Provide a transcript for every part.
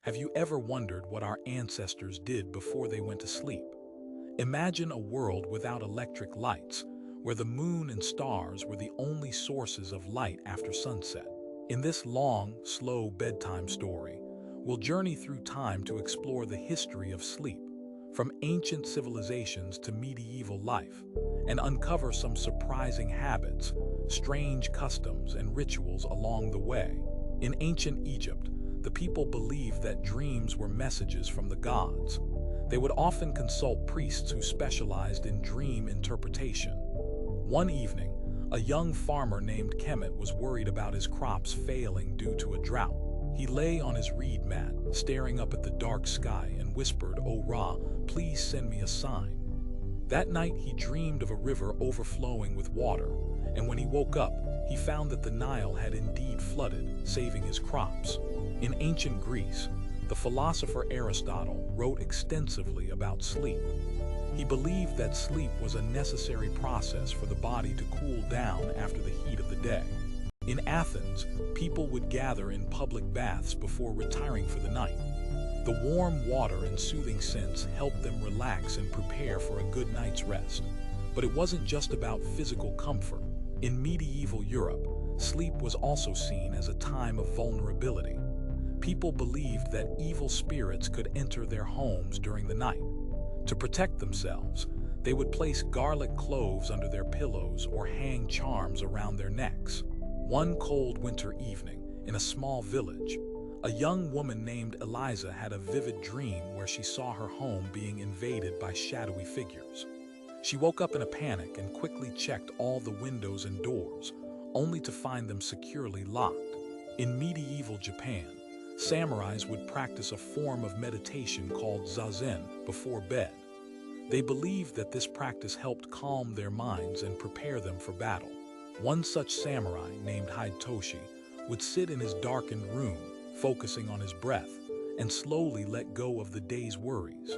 Have you ever wondered what our ancestors did before they went to sleep? Imagine a world without electric lights, where the moon and stars were the only sources of light after sunset. In this long, slow bedtime story, we'll journey through time to explore the history of sleep, from ancient civilizations to medieval life, and uncover some surprising habits, strange customs, and rituals along the way. In ancient Egypt, the people believed that dreams were messages from the gods. They would often consult priests who specialized in dream interpretation. One evening, a young farmer named Kemet was worried about his crops failing due to a drought. He lay on his reed mat, staring up at the dark sky, and whispered, "O Ra, please send me a sign." That night he dreamed of a river overflowing with water, and when he woke up, he found that the Nile had indeed flooded, saving his crops. In ancient Greece, the philosopher Aristotle wrote extensively about sleep. He believed that sleep was a necessary process for the body to cool down after the heat of the day. In Athens, people would gather in public baths before retiring for the night. The warm water and soothing scents helped them relax and prepare for a good night's rest. But it wasn't just about physical comfort. In medieval Europe, sleep was also seen as a time of vulnerability. People believed that evil spirits could enter their homes during the night. To protect themselves, they would place garlic cloves under their pillows or hang charms around their necks. One cold winter evening, in a small village, a young woman named Eliza had a vivid dream where she saw her home being invaded by shadowy figures. She woke up in a panic and quickly checked all the windows and doors, only to find them securely locked. In medieval Japan, samurais would practice a form of meditation called zazen before bed. They believed that this practice helped calm their minds and prepare them for battle. One such samurai, named Hayoshi, would sit in his darkened room, focusing on his breath, and slowly let go of the day's worries.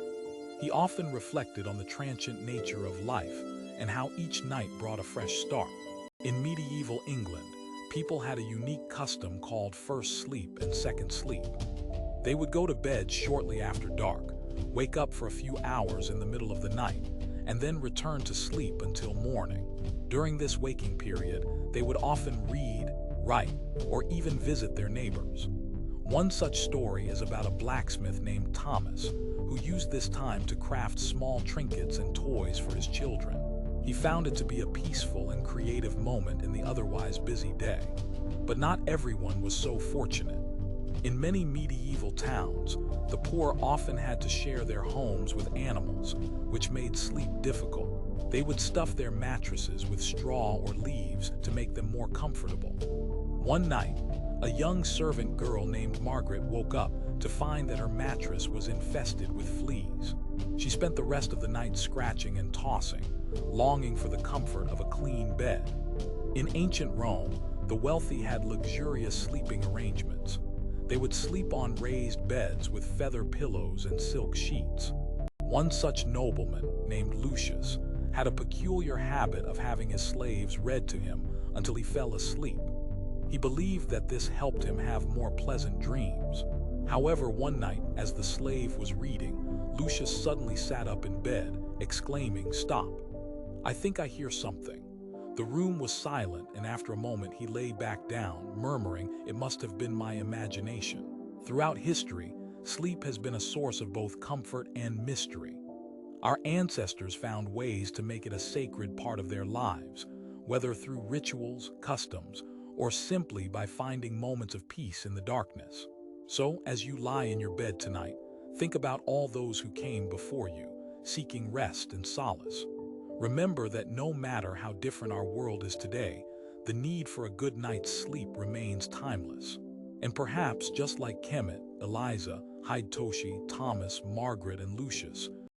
He often reflected on the transient nature of life and how each night brought a fresh start. In medieval England, people had a unique custom called first sleep and second sleep. They would go to bed shortly after dark, wake up for a few hours in the middle of the night, and then return to sleep until morning. During this waking period, they would often read, write, or even visit their neighbors. One such story is about a blacksmith named Thomas, who used this time to craft small trinkets and toys for his children. He found it to be a peaceful and creative moment in the otherwise busy day. But not everyone was so fortunate. In many medieval towns, the poor often had to share their homes with animals, which made sleep difficult. They would stuff their mattresses with straw or leaves to make them more comfortable. One night, a young servant girl named Margaret woke up to find that her mattress was infested with fleas. She spent the rest of the night scratching and tossing, longing for the comfort of a clean bed. In ancient Rome, the wealthy had luxurious sleeping arrangements. They would sleep on raised beds with feather pillows and silk sheets. One such nobleman, named Lucius, had a peculiar habit of having his slaves read to him until he fell asleep. He believed that this helped him have more pleasant dreams. However, one night, as the slave was reading, Lucius suddenly sat up in bed, exclaiming, "Stop! I think I hear something." The room was silent, and after a moment he lay back down, murmuring, "It must have been my imagination." Throughout history, sleep has been a source of both comfort and mystery. Our ancestors found ways to make it a sacred part of their lives, whether through rituals, customs, or simply by finding moments of peace in the darkness. So, as you lie in your bed tonight, think about all those who came before you, seeking rest and solace. Remember that no matter how different our world is today, the need for a good night's sleep remains timeless. And perhaps, just like Kemet, Eliza, Hayoshi, Thomas, Margaret, and Lucius,